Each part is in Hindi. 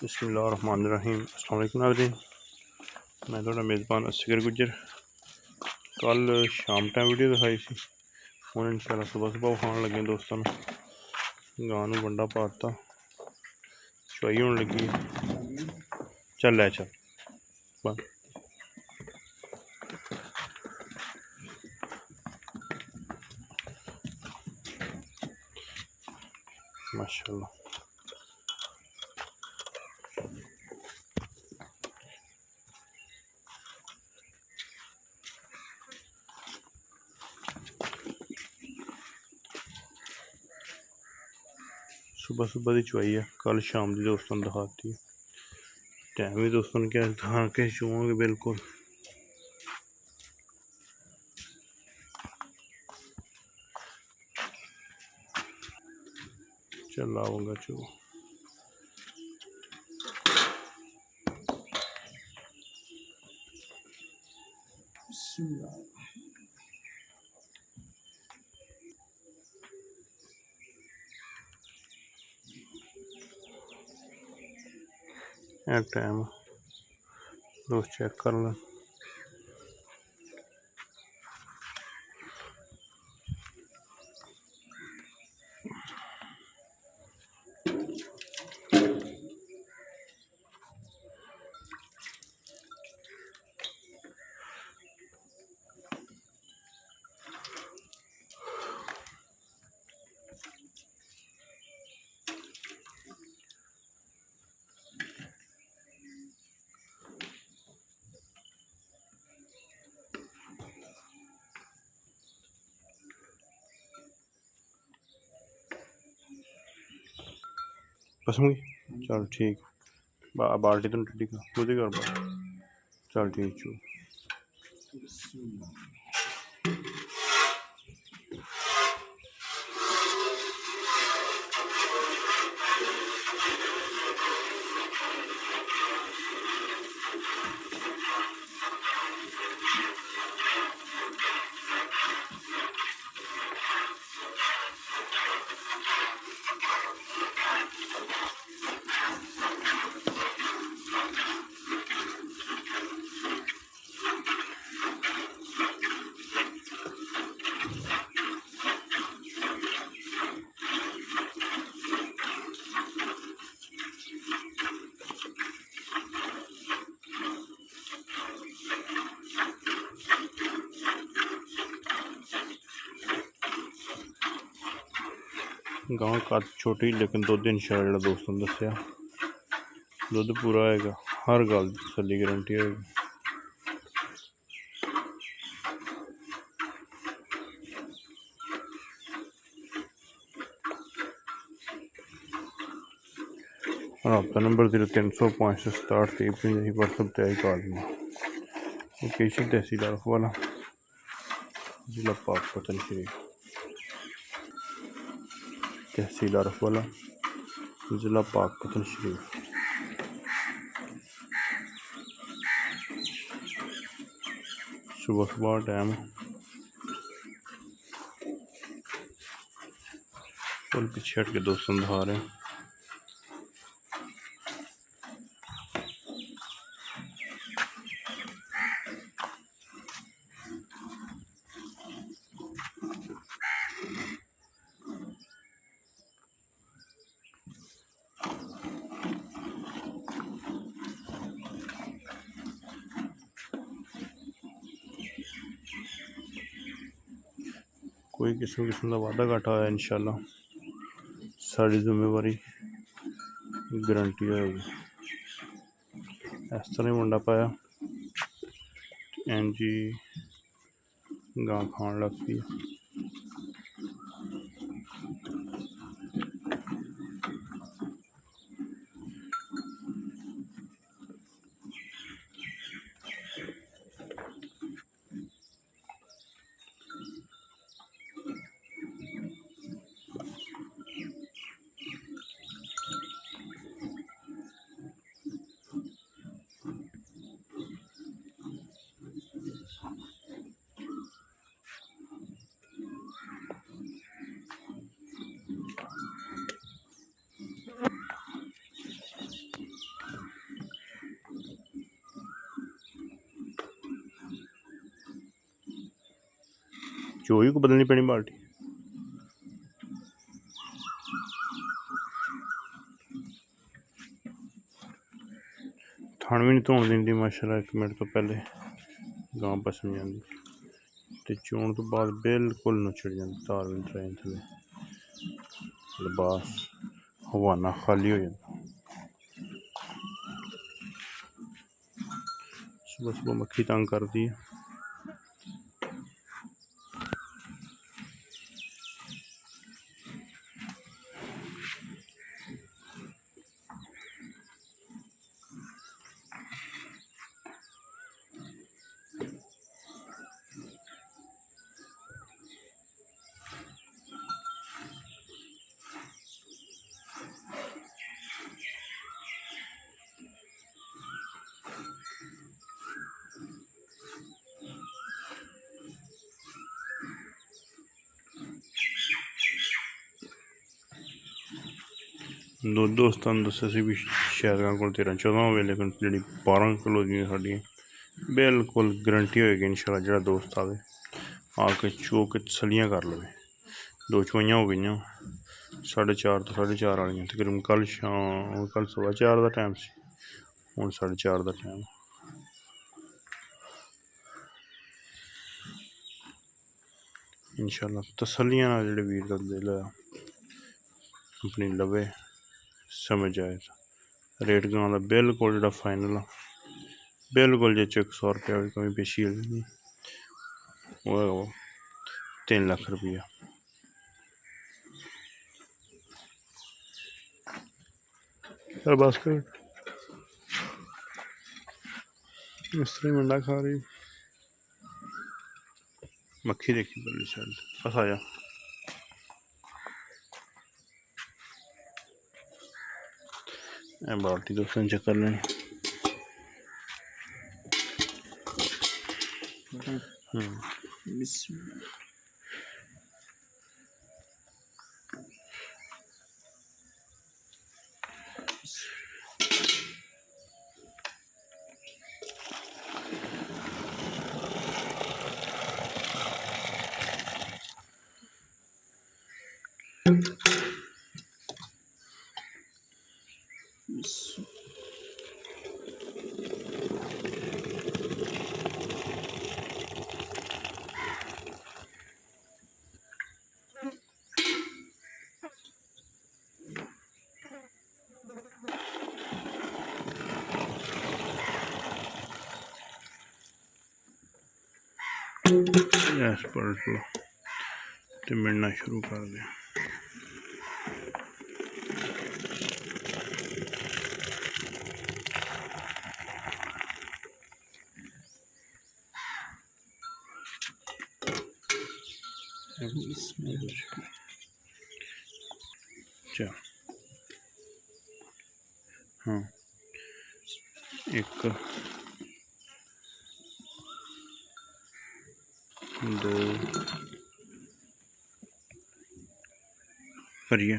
बिस्मिल्लाहिर्रहमानिर्रहीम। अस्सलाम वालेकुम नाज़रीन, मैं थोड़ा मेज़बान असगर गुजर। कल शाम टाइम वीडियो दिखाई सी, हूँ इंशाल्लाह सुबह सुबह खान लगे दोस्तों ने। गां नूं वंडा पाता, चुआई होने लगी है। चल लै चल बंद। माशाल्लाह सुबह सुबह की चुआई है, कल शाम की दोस्तों ने दिखाती है। टाइम भी दोस्तों ने क्या दिखा के चुआंगे बिल्कुल। चल आऊँगा चो टाइम दोस्त चेक कर लें। पसंद गई चल ठीक, बाल्टी तो टिड्डी का खुद ही कर चल ठीक चू। गांव कद छोटी लेकिन दुध इंशाअल्लाह दोस्तों दसिया दुध पूरा है, हर गल तसल्ली गारंटी होगी। रब्ता नंबर 0365 व्हाट्सएप तय कॉल में। लोकेशन तहसील अरफवाला, जिला पाकपतन शरीफ। तहसील अरफवाला, जिला पाकपतन शरीफ। सुबह सुबह टाइम फुल पीछे हट के दोस्तों दिखा रहे हैं। कोई किस्म का वादा घाटा होया इंशाअल्लाह साड़ी जिम्मेवारी गारंटी होगी। इस तरह मुंडा पाया इंज ही गां खान लग पी। चोई को बदलनी पैनी बाल्टी। थण भी नहीं धोन देंदी माशाल्लाह, 1 मिनट तो पहले गां पसम जाती तो चोण तो बाद बिल्कुल नुचड़ जाती, तार भी नहीं थले लिबास हवाना खाली हो जाता। सुबह सुबह मक्खी तंग करती है। दुद्ध दोस्तों दस्या सी भी शैदगां को 13-14 होवे, लेकिन जी 12 किलो दी साड़ी बिल्कुल गरंटी होएगी इंशाल्लाह। जो दोस्त आवे आके चो के तसलियां कर लवे। 2 चुआइयां हो गई 4:30 तो 4:30 वाली तकरीबन। कल 4:15 का टाइम से हूँ 4:30 का टाइम। इंशाल्लाह तसलियां जो वीर का दिल है अपनी लवे, समझ आए। रेट गां का बिल्कुल जो फाइनल आ, बिल्कुल जे 100 रुपया भी कमी पेशी नहीं, वो 3 लाख रुपया। बस कर मिस्त्री मंडा खा रही मक्खी देखी बल्ली शायद बस आया। बाल्टी दोस्तों चक्कर लें। गैस पलट लो तो मिलना शुरू कर दें। अच्छा हाँ 1 2 करिए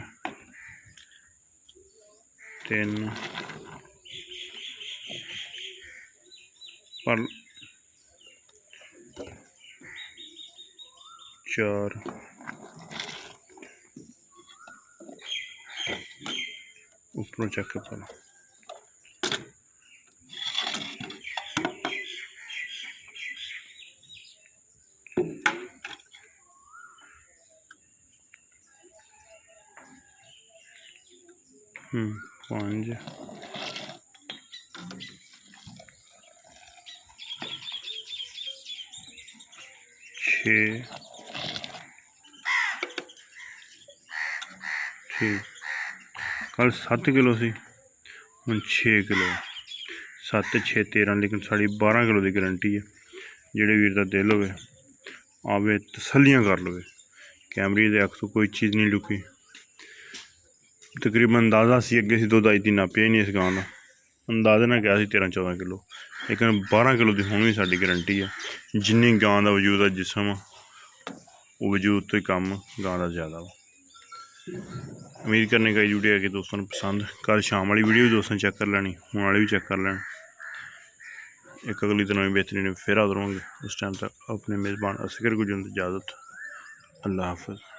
3 पर 4 ऊपर चेक पर 5 6 ठीक। कल 7 किलो सी हूँ 6 किलो 7 6 13, लेकिन साड़ी 12 किलो की गारंटी है। जेड़े वीर का दिल होवे आवे तसलियां कर लवे। कैमरे के अख तो कोई चीज़ नहीं लुकी। तकरीबन अंदाज़ा सी अगे से दुध आई थी नापिया ही नहीं इस गां का, अंदाजे ना क्या 13-14 किलो, लेकिन 12 किलो की हुण भी साड़ी गारंटी है। जिन्नी गां का वजूद है जिसम वो वजूद तो ही कम गां का ज़्यादा वा। उम्मीद करने का वीडियो है कि दोस्तों ने पसंद। कल शाम वाली वीडियो भी दोस्तों चेक कर लेनी, हूँ वाली भी चेक कर लें। एक अगली तो नवी बेहतरीन फिर हाजिर होंगे। उस टाइम तक अपने मेज़बान असगर को इजाज़त। अल्लाह हाफ़िज़।